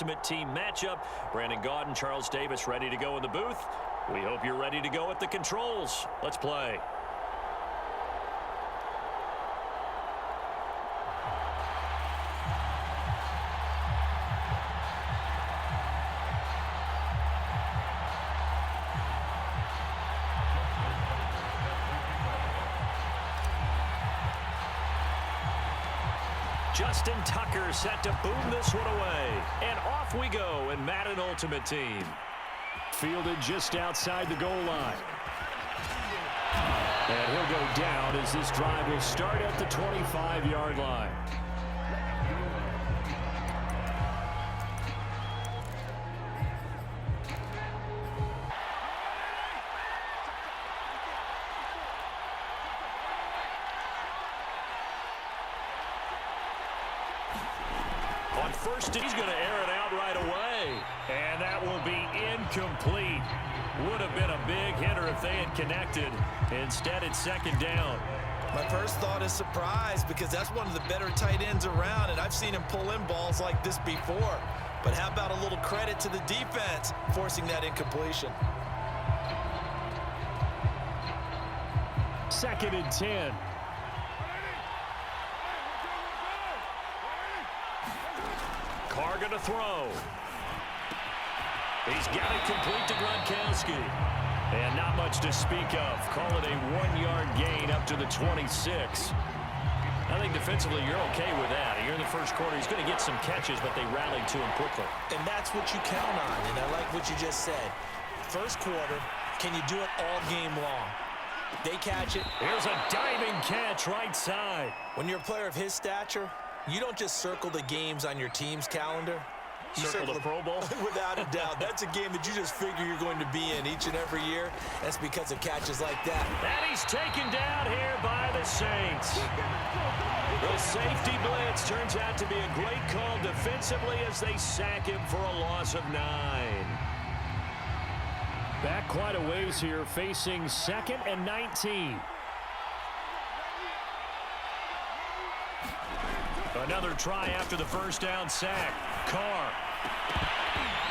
Ultimate team matchup. Brandon Gaudin, Charles Davis ready to go in the booth. We hope you're ready to go at the controls. Let's play. Justin Tucker set to boom this one away. And off we go in Madden Ultimate Team. Fielded just outside the goal line. And he'll go down as this drive will start at the 25-yard line. On first, he's going to air it out right away. And that will be incomplete. Would have been a big hitter if they had connected. Instead, it's second down. My first thought is surprise because that's one of the better tight ends around, and I've seen him pull in balls like this before. But how about a little credit to the defense forcing that incompletion? 2nd and 10. Carr going to throw. He's got it complete to Gronkowski. And not much to speak of. Call it a 1-yard gain up to the 26. I think defensively you're okay with that. Here in the first quarter, he's going to get some catches, but they rallied to him quickly. And that's what you count on, and I like what you just said. First quarter, can you do it all game long? They catch it. Here's a diving catch right side. When you're a player of his stature, you don't just circle the games on your team's calendar. You circle the Pro Bowl? Without a doubt. That's a game that you just figure you're going to be in each and every year. That's because of catches like that. And he's taken down here by the Saints. The safety blitz turns out to be a great call defensively as they sack him for a loss of 9. Back quite a ways here, facing 2nd and 19. Another try after the first down sack. Carr.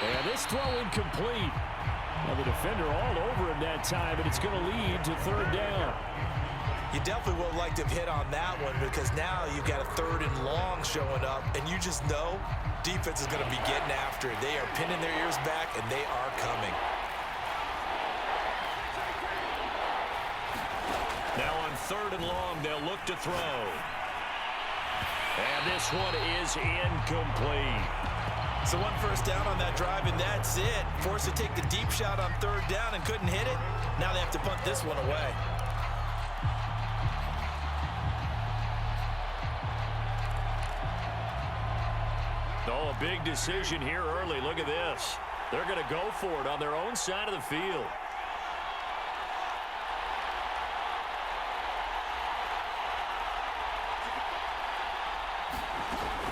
And this throw incomplete. Well, the defender all over him that time, and it's going to lead to 3rd down. You definitely would have liked to have hit on that one because now you've got a 3rd and long showing up, and you just know defense is going to be getting after it. They are pinning their ears back, and they are coming. Now on 3rd and long, they'll look to throw. And this one is incomplete. So one first down on that drive, and that's it. Forced to take the deep shot on 3rd down and couldn't hit it. Now they have to punt this one away. Oh, a big decision here early. Look at this. They're going to go for it on their own side of the field.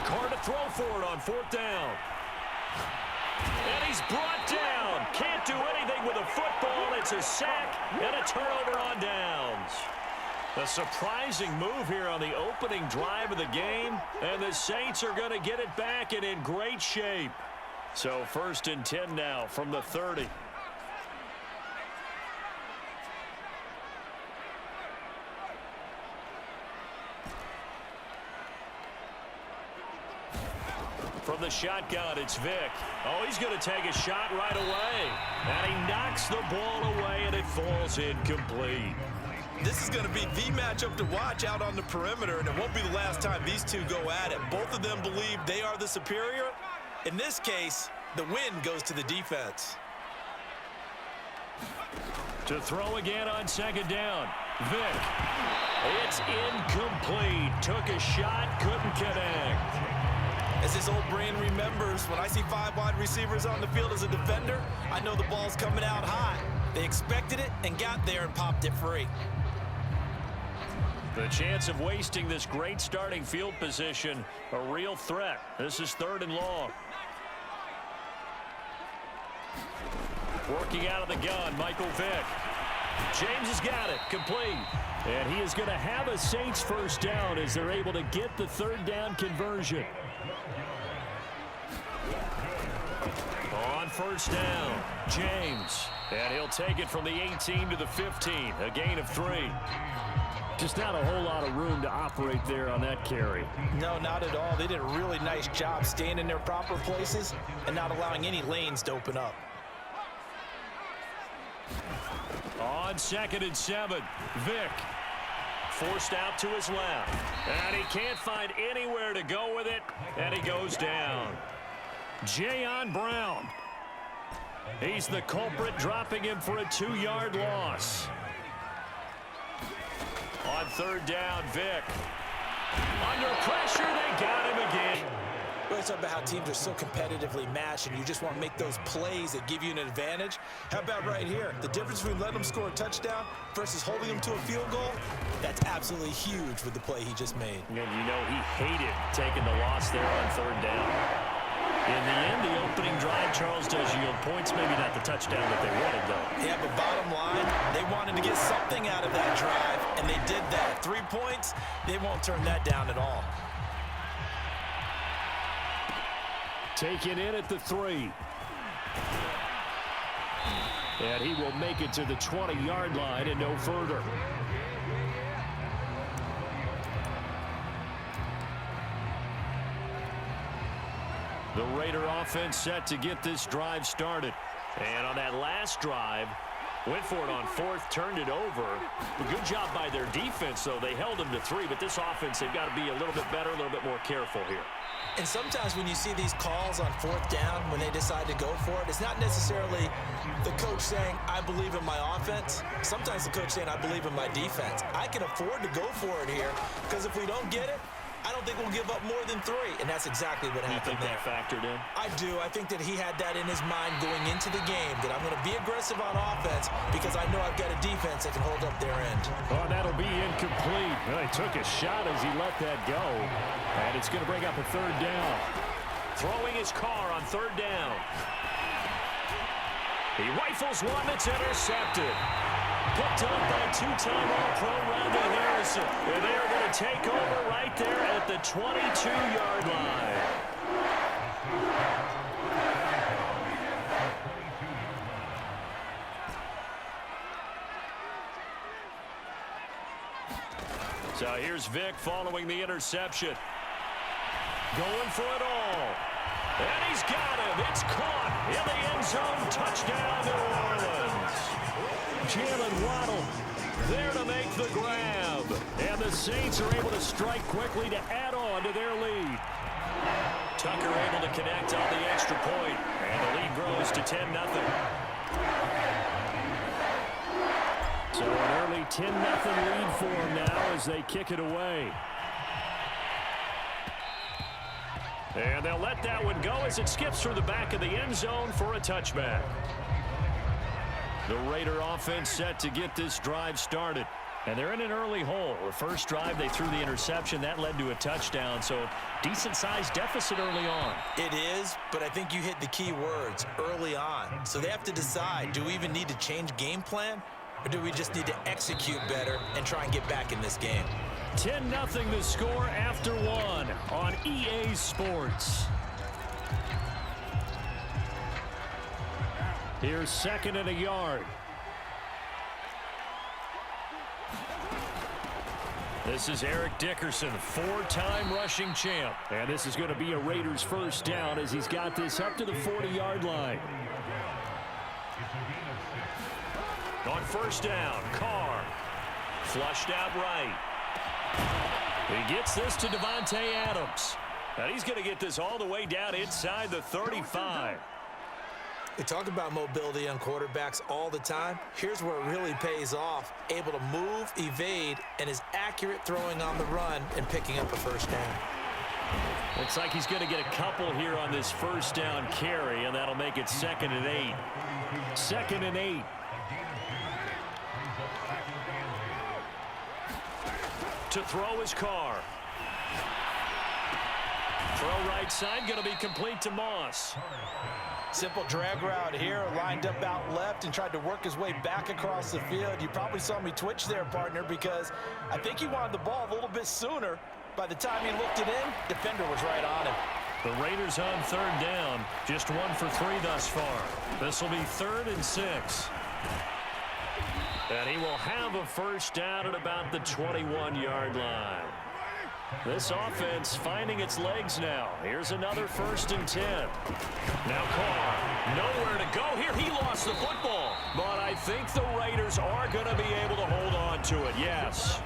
Carr to throw for it on 4th down. And he's brought down. Can't do anything with a football. It's a sack and a turnover on downs. A surprising move here on the opening drive of the game. And the Saints are going to get it back and in great shape. So 1st and 10 now from the 30. From the shotgun, it's Vick. Oh, he's going to take a shot right away. And he knocks the ball away, and it falls incomplete. This is going to be the matchup to watch out on the perimeter, and it won't be the last time these two go at it. Both of them believe they are the superior. In this case, the win goes to the defense. To throw again on 2nd down. Vick. It's incomplete. Took a shot, couldn't connect. As his old brain remembers, when I see 5 wide receivers on the field as a defender, I know the ball's coming out high. They expected it and got there and popped it free. The chance of wasting this great starting field position, a real threat. This is 3rd and long. Working out of the gun, Michael Vick. James has got it, complete. And he is going to have a Saints first down as they're able to get the 3rd down conversion. first down. James. And he'll take it from the 18 to the 15. A gain of 3. Just not a whole lot of room to operate there on that carry. No, not at all. They did a really nice job staying in their proper places and not allowing any lanes to open up. On 2nd and 7, Vick. Forced out to his left. And he can't find anywhere to go with it. And he goes down. Jayon Brown. He's the culprit, dropping him for a 2-yard loss. On 3rd down, Vick. Under pressure, they got him again. We always talk about how teams are so competitively matched and you just want to make those plays that give you an advantage. How about right here? The difference between letting them score a touchdown versus holding them to a field goal, that's absolutely huge with the play he just made. And you know he hated taking the loss there on 3rd down. In the end, the opening drive, Charles, does yield points. Maybe not the touchdown that they wanted, though. Yeah, but bottom line, they wanted to get something out of that drive, and they did that. 3 points, they won't turn that down at all. Taken in at the 3. And he will make it to the 20-yard line and no further. The Raider offense set to get this drive started. And on that last drive, went for it on 4th, turned it over. A good job by their defense, though. They held them to 3, but this offense, they've got to be a little bit better, a little bit more careful here. And sometimes when you see these calls on 4th down, when they decide to go for it, it's not necessarily the coach saying, I believe in my offense. Sometimes the coach saying, I believe in my defense. I can afford to go for it here because if we don't get it, I don't think we'll give up more than 3, and that's exactly what happened there. You think that factored in? I do. I think that he had that in his mind going into the game, that I'm going to be aggressive on offense because I know I've got a defense that can hold up their end. Oh, that'll be incomplete. Well, he took a shot as he let that go, and it's going to bring up a 3rd down. Throwing his car on 3rd down. He rifles one that's intercepted. Picked up by 2-time All-Pro Rondo Harrison. And they are going to take over right there at the 22-yard line. So here's Vick following the interception. Going for it all. And he's got him. It's caught in the end zone. Touchdown, New Orleans. Jalen Waddle there to make the grab. And the Saints are able to strike quickly to add on to their lead. Tucker able to connect on the extra point. And the lead grows to 10-0. So an early 10-0 lead for them now as they kick it away. And they'll let that one go as it skips through the back of the end zone for a touchback. The Raider offense set to get this drive started. And they're in an early hole. The first drive, they threw the interception. That led to a touchdown. So decent-sized deficit early on. It is, but I think you hit the key words, early on. So they have to decide, do we even need to change game plan? Or do we just need to execute better and try and get back in this game? 10-0 the score after 1 on EA Sports. Here's 2nd and a yard. This is Eric Dickerson, 4-time rushing champ. And this is going to be a Raiders first down as he's got this up to the 40-yard line. On first down, Carr. Flushed out right. He gets this to Devontae Adams. And he's going to get this all the way down inside the 35. We talk about mobility on quarterbacks all the time. Here's where it really pays off. Able to move, evade, and is accurate throwing on the run and picking up a first down. Looks like he's going to get a couple here on this first down carry, and that'll make it 2nd and 8. 2nd and 8. To throw his Carr. Throw right side, going to be complete to Moss. Simple drag route here, lined up out left and tried to work his way back across the field. You probably saw me twitch there, partner, because I think he wanted the ball a little bit sooner. By the time he looked it in, defender was right on him. The Raiders on third down. Just 1 for 3 thus far. This will be 3rd and 6. And he will have a first down at about the 21-yard line. This offense finding its legs now. Here's another 1st and 10. Now Carr, nowhere to go here. He lost the football. But I think the Raiders are going to be able to hold on to it, yes.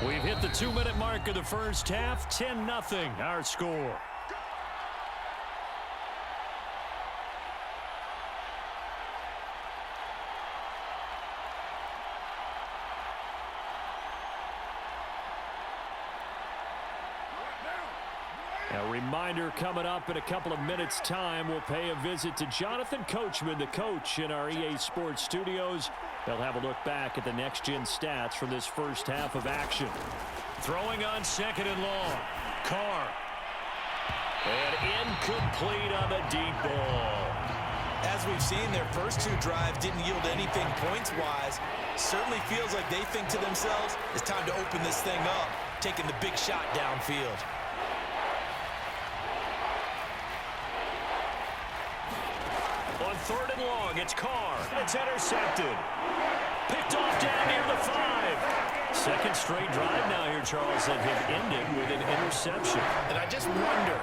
We've hit the 2-minute mark of the first half. 10-0 our score. A reminder coming up in a couple of minutes' time. We'll pay a visit to Jonathan Coachman, the coach in our EA Sports studios. They'll have a look back at the next-gen stats from this first half of action. Throwing on 2nd and long. Carr. And incomplete on the deep ball. As we've seen, their first 2 drives didn't yield anything points-wise. Certainly feels like they think to themselves, it's time to open this thing up, taking the big shot downfield. On 3rd and long, it's Carr. It's intercepted. Picked off down near the 5. Second straight drive now here, Charles, that have ended with an interception. And I just wonder,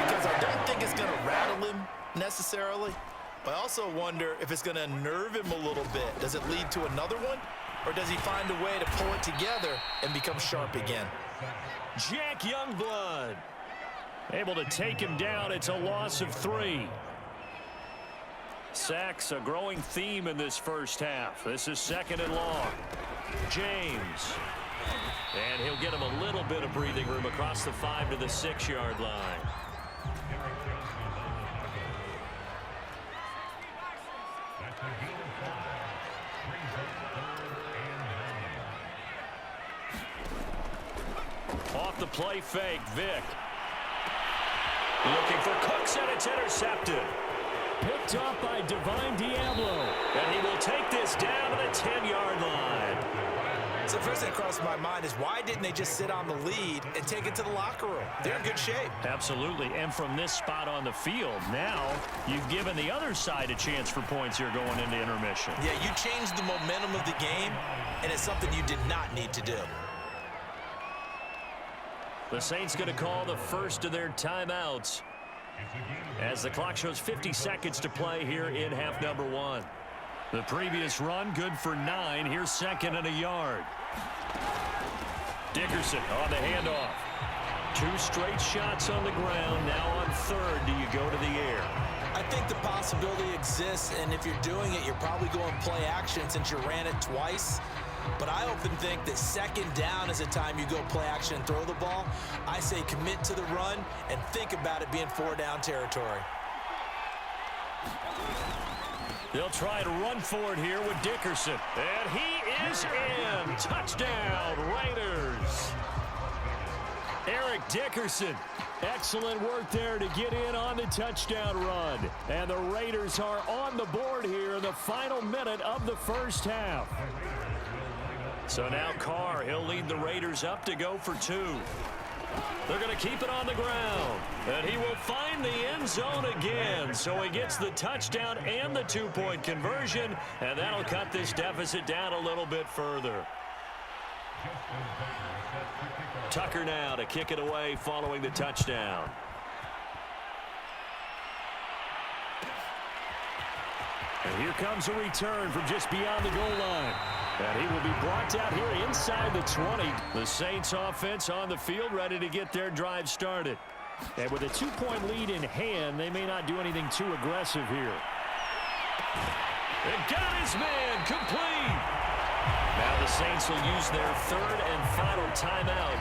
because I don't think it's going to rattle him necessarily, but I also wonder if it's going to nerve him a little bit. Does it lead to another one? Or does he find a way to pull it together and become sharp again? Jack Youngblood able to take him down. It's a loss of 3. Sacks, a growing theme in this first half. This is 2nd and long. James. And he'll get him a little bit of breathing room across the 5 to the 6-yard line. Off the play fake, Vick. Looking for Cooks, and it's intercepted. Picked up by Divine Diablo. And he will take this down to the 10-yard line. So first thing that crossed my mind is why didn't they just sit on the lead and take it to the locker room? They're in good shape. Absolutely. And from this spot on the field, now you've given the other side a chance for points here going into intermission. Yeah, you changed the momentum of the game, and it's something you did not need to do. The Saints going to call the first of their timeouts as the clock shows 50 seconds to play here in half number 1. The previous run good for 9. Here's 2nd and a yard. Dickerson on the handoff. 2 straight shots on the ground. Now on 3rd, do you go to the air? I think the possibility exists, and if you're doing it, you're probably going play action since you ran it twice. But I often think that 2nd down is a time you go play action and throw the ball. I say commit to the run and think about it being 4-down territory. They'll try to run for it here with Dickerson. And he is in. Touchdown, Raiders. Eric Dickerson. Excellent work there to get in on the touchdown run. And the Raiders are on the board here in the final minute of the first half. So now Carr, he'll lead the Raiders up to go for 2. They're going to keep it on the ground. And he will find the end zone again. So he gets the touchdown and the 2-point conversion. And that'll cut this deficit down a little bit further. Tucker now to kick it away following the touchdown. And here comes a return from just beyond the goal line. And he will be brought down here inside the 20. The Saints offense on the field ready to get their drive started. And with a 2-point lead in hand, they may not do anything too aggressive here. And got his man complete. Now the Saints will use their 3rd and final timeout,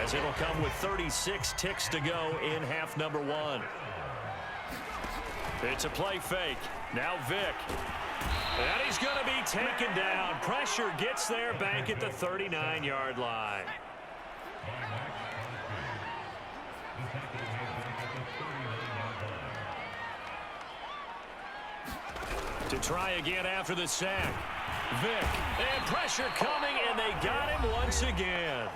as it'll come with 36 ticks to go in half number 1. It's a play fake. Now Vick. And he's going to be taken down. Pressure gets there back at the 39-yard line. To try again after the sack. Vick. And pressure coming, and they got him once again.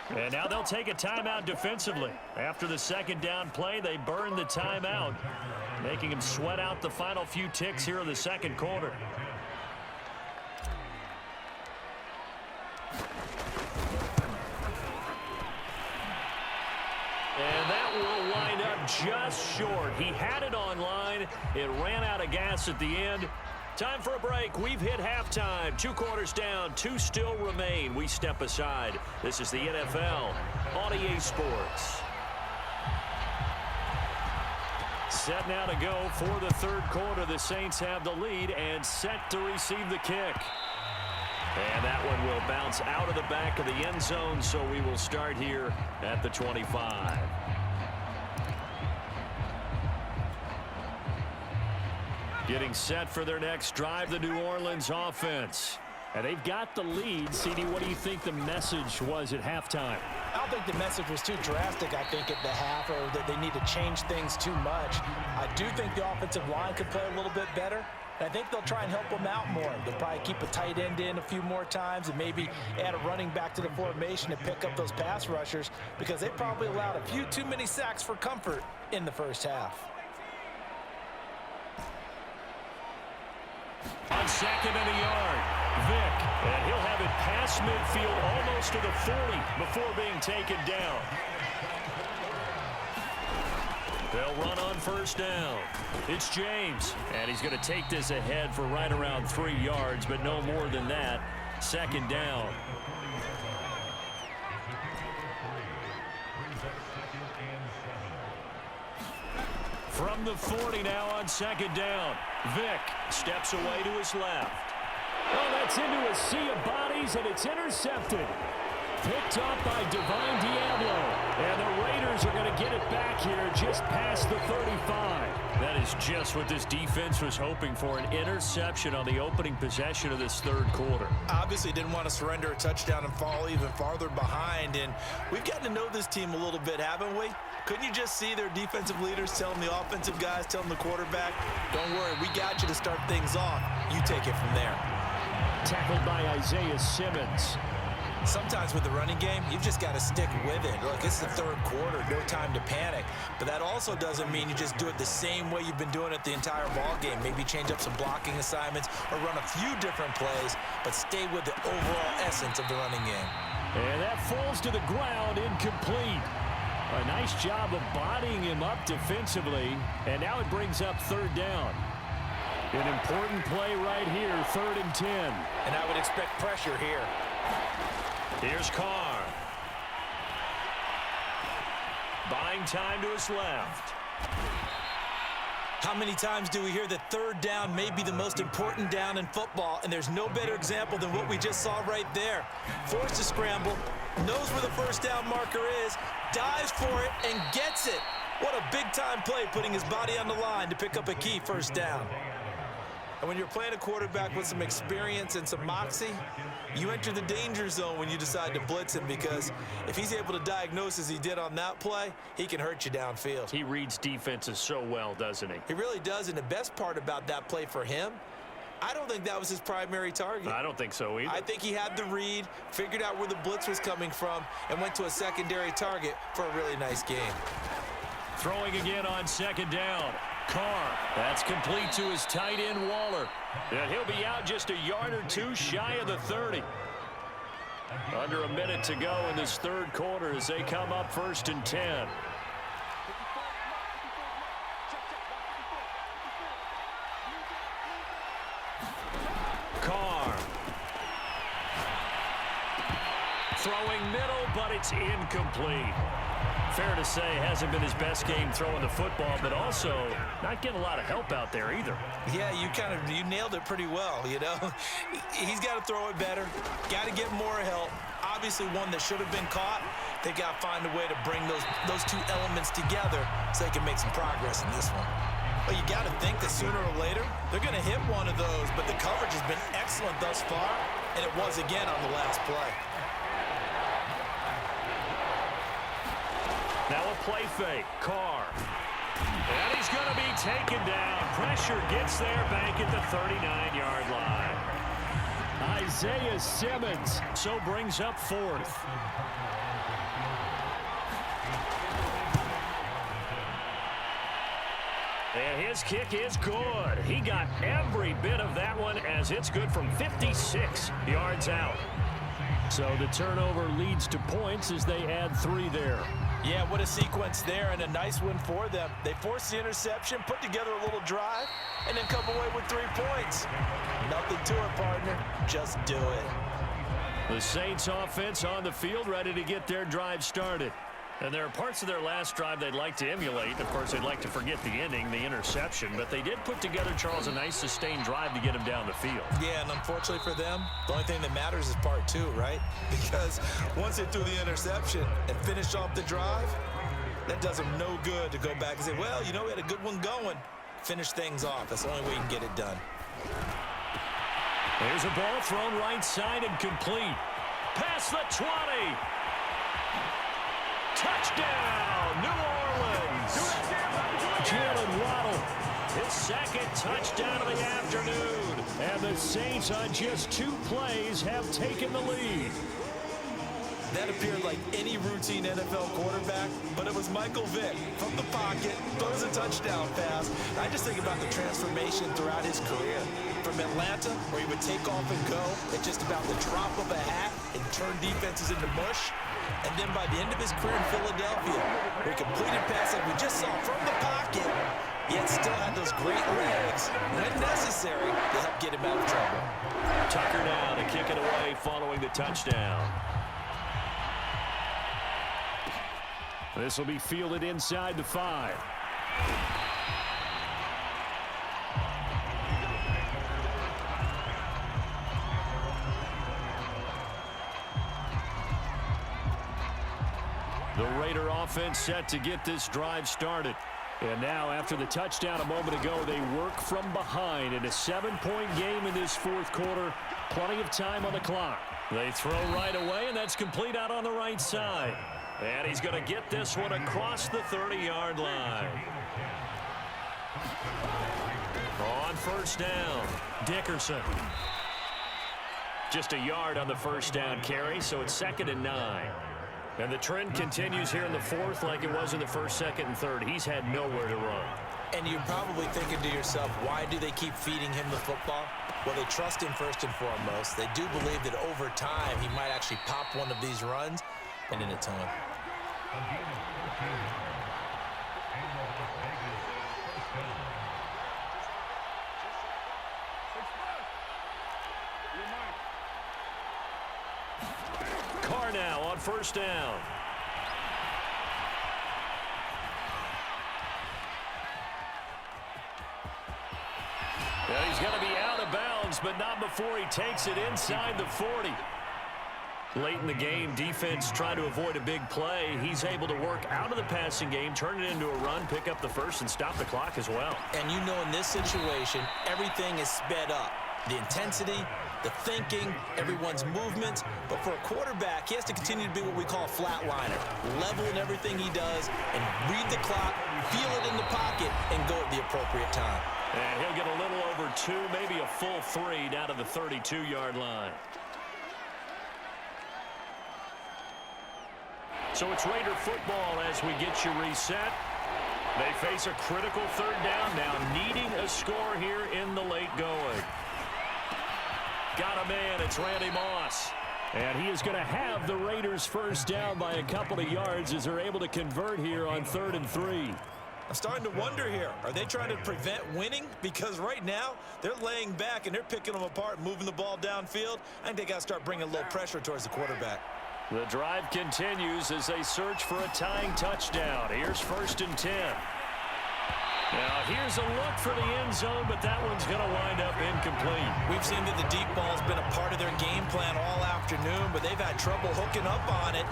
And now they'll take a timeout defensively. After the second down play, they burn the timeout, making them sweat out the final few ticks here in the second quarter. And that will wind up just short. He had it on line. It ran out of gas at the end. Time for a break. We've hit halftime. 2 quarters down. 2 still remain. We step aside. This is the NFL on EA Sports. Set now to go for the third quarter. The Saints have the lead and set to receive the kick. And that one will bounce out of the back of the end zone, so we will start here at the 25. Getting set for their next drive, the New Orleans offense. And they've got the lead. CD, what do you think the message was at halftime? I don't think the message was too drastic, I think, at the half, or that they need to change things too much. I do think the offensive line could play a little bit better. I think they'll try and help them out more. They'll probably keep a tight end in a few more times and maybe add a running back to the formation to pick up those pass rushers, because they probably allowed a few too many sacks for comfort in the first half. On second and a yard, Vick, and he'll have it past midfield almost to the 40 before being taken down. They'll run on first down. It's James, and he's going to take this ahead for right around 3 yards, but no more than that. Second down. From the 40 now on second down. Vick steps away to his left. Oh, that's into a sea of bodies, and it's intercepted. Picked up by Divine Diablo. And the Raiders are going to get it back here just past the 35. That is just what this defense was hoping for, an interception on the opening possession of this third quarter. Obviously didn't want to surrender a touchdown and fall even farther behind. And we've gotten to know this team a little bit, haven't we? Couldn't you just see their defensive leaders telling the offensive guys, telling the quarterback, don't worry, we got you to start things off. You take it from there. Tackled by Isaiah Simmons. Sometimes with the running game, you've just got to stick with it. Look, it's the third quarter, no time to panic. But that also doesn't mean you just do it the same way you've been doing it the entire ball game. Maybe change up some blocking assignments or run a few different plays, but stay with the overall essence of the running game. And that falls to the ground, incomplete. A nice job of bodying him up defensively, and now it brings up third down. An important play right here, 3rd and 10. And I would expect pressure here. Here's Carr. Buying time to his left. How many times do we hear that third down may be the most important down in football, and there's no better example than what we just saw right there. Forced to scramble, knows where the first down marker is, dives for it, and gets it. What a big-time play, putting his body on the line to pick up a key first down. And when you're playing a quarterback with some experience and some moxie, you enter the danger zone when you decide to blitz him, because if he's able to diagnose as he did on that play, he can hurt you downfield. He reads defenses so well, doesn't he? He really does, and the best part about that play for him, I don't think that was his primary target. I don't think so either. I think he had the read, figured out where the blitz was coming from, and went to a secondary target for a really nice game. Throwing again on second down. Carr, that's complete to his tight end, Waller. And he'll be out just a yard or two shy of the 30. Under a minute to go in this third quarter as they come up 1st and 10. Carr. Throwing middle, but it's incomplete. Fair to say, hasn't been his best game throwing the football, but also not getting a lot of help out there either. Yeah, you nailed it pretty well, you know. He's got to throw it better, got to get more help. Obviously one that should have been caught. They got to find a way to bring those two elements together so they can make some progress in this one. But you got to think that sooner or later, they're going to hit one of those, but the coverage has been excellent thus far, and it was again on the last play. Now a play fake. Carr. And he's going to be taken down. Pressure gets there back at the 39-yard line. Isaiah Simmons. So brings up fourth. And his kick is good. He got every bit of that one as it's good from 56 yards out. So the turnover leads to points as they add 3 there. Yeah, what a sequence there, and a nice win for them. They forced the interception, put together a little drive, and then come away with 3 points. Nothing to it, partner. Just do it. The Saints offense on the field ready to get their drive started. And there are parts of their last drive they'd like to emulate. Of course, they'd like to forget the ending, the interception. But they did put together, Charles, a nice sustained drive to get him down the field. Yeah, and unfortunately for them, the only thing that matters is part 2, right? Because once they threw the interception and finished off the drive, that does them no good to go back and say, well, you know, we had a good one going. Finish things off. That's the only way you can get it done. There's a ball thrown right side and complete. Past the 20. Touchdown, New Orleans. Jalen Waddle, his second touchdown of the afternoon. And the Saints on just 2 plays have taken the lead. That appeared like any routine NFL quarterback, but it was Michael Vick from the pocket, throws a touchdown pass. I just think about the transformation throughout his career. From Atlanta, where he would take off and go at just about the drop of a hat and turn defenses into mush. And then by the end of his career in Philadelphia, where he completed passes like we just saw from the pocket, yet still had those great legs, when necessary, to help get him out of trouble. Tucker now to kick it away following the touchdown. This will be fielded inside the 5. The Raider offense set to get this drive started. And now, after the touchdown a moment ago, they work from behind in a 7-point game in this 4th quarter. Plenty of time on the clock. They throw right away, and that's complete out on the right side. And he's going to get this one across the 30-yard line. On first down, Dickerson. Just a yard on the first down carry, so it's 2nd and 9. And the trend continues here in the 4th like it was in the 1st, 2nd, and 3rd. He's had nowhere to run. And you're probably thinking to yourself, why do they keep feeding him the football? Well, they trust him first and foremost. They do believe that over time he might actually pop one of these runs, and then it's on. Carr now on first down. Well, he's going to be out of bounds, but not before he takes it inside the 40. Late in the game, defense trying to avoid a big play. He's able to work out of the passing game, turn it into a run, pick up the first, and stop the clock as well. And you know in this situation, everything is sped up. The intensity, the thinking, everyone's movement. But for a quarterback, he has to continue to be what we call a flatliner. Level in everything he does and read the clock, feel it in the pocket, and go at the appropriate time. And he'll get a little over 2, maybe a full 3 down to the 32-yard line. So it's Raider football as we get you reset. They face a critical 3rd down now, needing a score here in the late going. Got a man, it's Randy Moss. And he is going to have the Raiders first down by a couple of yards as they're able to convert here on 3rd and 3. I'm starting to wonder here, are they trying to prevent winning? Because right now, they're laying back and they're picking them apart, moving the ball downfield. I think they got to start bringing a little pressure towards the quarterback. The drive continues as they search for a tying touchdown. Here's 1st and 10. Now, here's a look for the end zone, but that one's going to wind up incomplete. We've seen that the deep ball's been a part of their game plan all afternoon, but they've had trouble hooking up on it,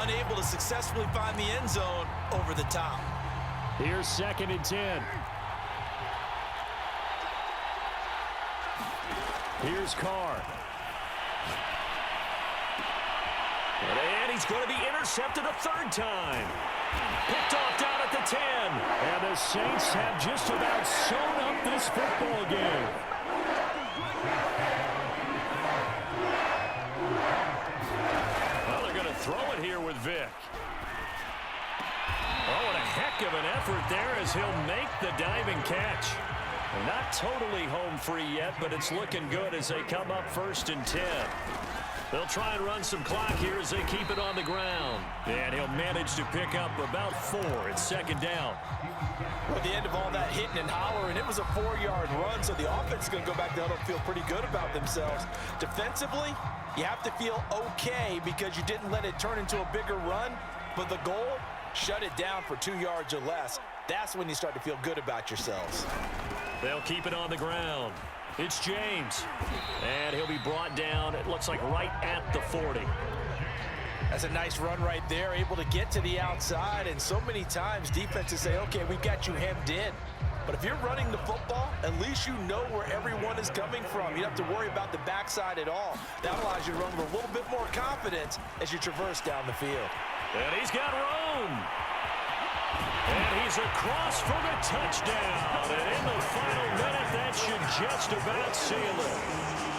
unable to successfully find the end zone over the top. Here's 2nd and 10. Here's Carr. And he's going to be intercepted a 3rd time. Picked off down at the 10. And the Saints have just about sewn up this football game. throw it here with Vic. Oh, and a heck of an effort there as he'll make the diving catch. Not totally home free yet, but it's looking good as they come up 1st and 10. They'll try and run some clock here as they keep it on the ground. And he'll manage to pick up about 4. It's 2nd down. Well, at the end of all that hitting and hollering, it was a 4-yard run, so the offense is going to go back down and feel pretty good about themselves. Defensively, you have to feel okay because you didn't let it turn into a bigger run, but the goal, shut it down for 2 yards or less. That's when you start to feel good about yourselves. They'll keep it on the ground. It's James. And he'll be brought down, it looks like right at the 40. That's a nice run right there, able to get to the outside. And so many times defenses say, okay, we've got you hemmed in. But if you're running the football, at least you know where everyone is coming from. You don't have to worry about the backside at all. That allows you to run with a little bit more confidence as you traverse down the field. And he's got room. And he's across for the touchdown. And in the final minute, that should just about seal it.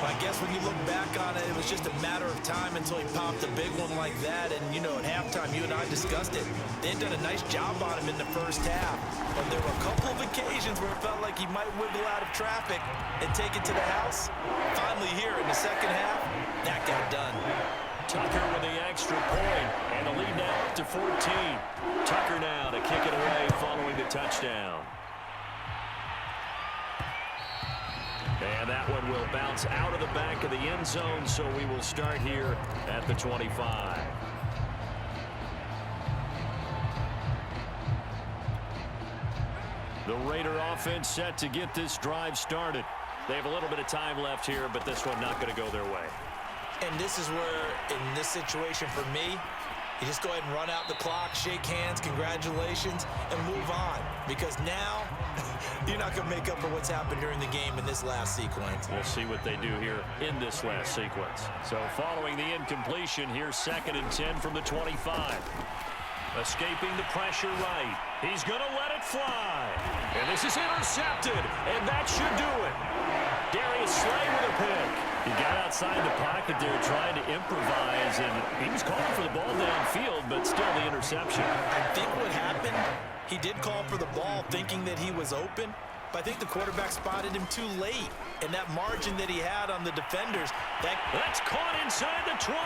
I guess when you look back on it, it was just a matter of time until he popped a big one like that. And, you know, at halftime, you and I discussed it. They had done a nice job on him in the first half. But there were a couple of occasions where it felt like he might wiggle out of traffic and take it to the house. Finally here in the second half, that got done. Tucker with the extra point, and the lead now up to 14. Tucker now to kick it away following the touchdown. And that one will bounce out of the back of the end zone, so we will start here at the 25. The Raider offense set to get this drive started. They have a little bit of time left here, but this one not going to go their way. And this is where, in this situation for me, you just go ahead and run out the clock, shake hands, congratulations, and move on. Because now, you're not going to make up for what's happened during the game in this last sequence. We'll see what they do here in this last sequence. So following the incompletion, here's 2nd and 10 from the 25. Escaping the pressure right. He's going to let it fly. And this is intercepted, and that should do it. Darius Slay with a pick. He got outside the pocket there trying to improvise, and he was calling for the ball downfield, but still the interception. I think what happened, he did call for the ball thinking that he was open, but I think the quarterback spotted him too late. And that margin that he had on the defenders, that's caught inside the 20.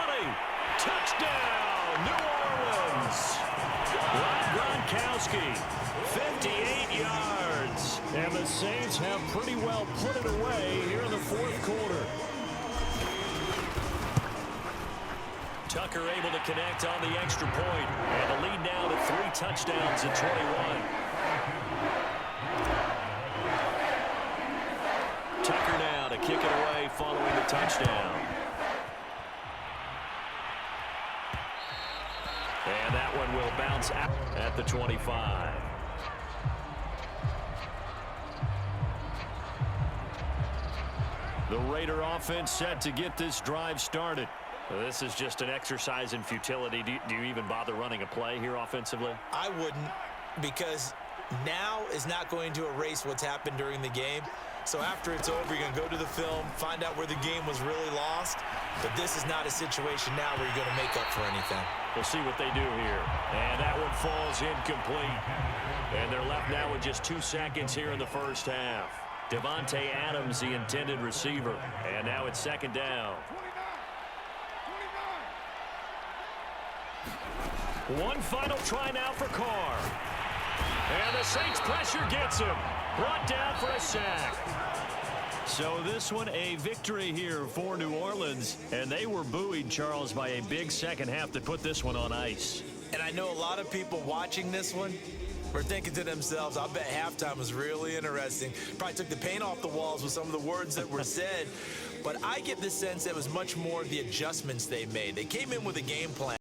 Touchdown, New Orleans. Rob Gronkowski, 58 yards. And the Saints have pretty well put it away here in the 4th quarter. Tucker able to connect on the extra point. And the lead now to 3 touchdowns at 21. Tucker now to kick it away following the touchdown. And that one will bounce out at the 25. The Raider offense set to get this drive started. This is just an exercise in futility. Do you even bother running a play here offensively? I wouldn't, because now is not going to erase what's happened during the game. So after it's over, you're going to go to the film, find out where the game was really lost. But this is not a situation now where you're going to make up for anything. We'll see what they do here. And that one falls incomplete. And they're left now with just 2 seconds here in the first half. Devontae Adams, the intended receiver. And now it's 2nd down. One final try now for Carr. And the Saints pressure gets him. Brought down for a sack. So this one a victory here for New Orleans. And they were buoyed, Charles, by a big second half to put this one on ice. And I know a lot of people watching this one were thinking to themselves, I bet halftime was really interesting. Probably took the paint off the walls with some of the words that were said. But I get the sense that it was much more of the adjustments they made. They came in with a game plan.